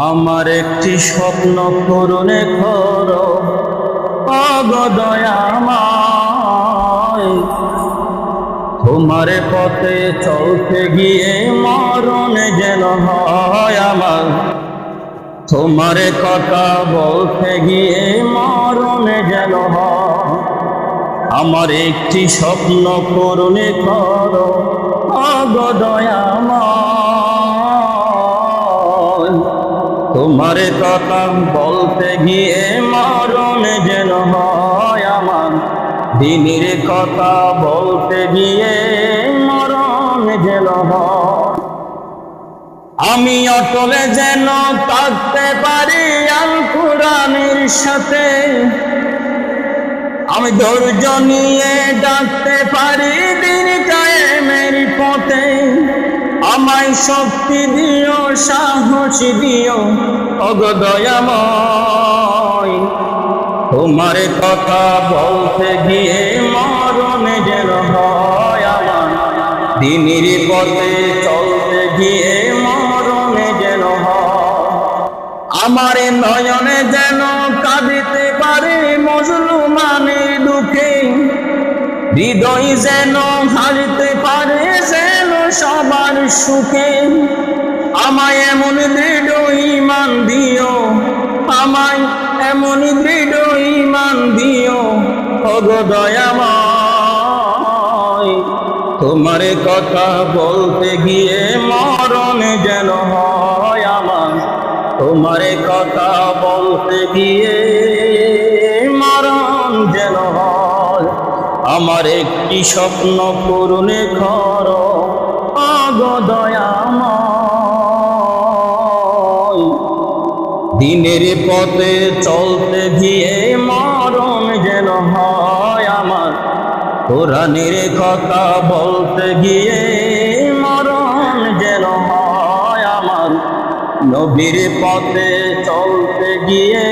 আমার একটি স্বপ্ন পূরণ করো ওগো দয়াময়, তোমার পথে চলতে গিয়ে মরণ যেন হয় আমার। তোমার কথা বলতে গিয়ে মরণ যেন হয়। আমার একটি স্বপ্ন পূরণ করো ওগো দয়াময়, তোমার কথা বলতে গিয়ে মরণ যেন হয় আমার। দিনের কথা বলতে গিয়ে মরণ যেন হয়। আমি অটলে যেন থাকতে পারি আল কোরআনের সাথে, আমি ধৈর্য নিয়ে ডাকতে পারি দিন কায়েমের পথে। আমায় শক্তি দিও, সাহস দিও ওগো দয়াময়, তোমার কথা বলতে গিয়ে মরণ যেন হয় আমার। দিনের পথে চলতে গিয়ে মরণ যেন হয়। আমার নয়নে যেন কাঁদিতে পারে মুসলমানের দুঃখে, হৃদয় যেন হারিতে পারে যেন সবার সুখে। আমায় এমন দৃঢ় ঈমান দিও, আমায় এমন দৃঢ় ঈমান দিও ওগো দয়াময়, তোমার কথা বলতে গিয়ে মরণ যেন হয় আমার। তোমার কথা বলতে গিয়ে মরণ যেন হয়। আমার একটি স্বপ্ন পূরণ করো ওগো দয়াময়, দিনের পথে চলতে গিয়ে মরণ যেন হয় আমার। কোরআনের কথা বলতে গিয়ে মরণ যেন হয় আমার। নবীর পথে চলতে গিয়ে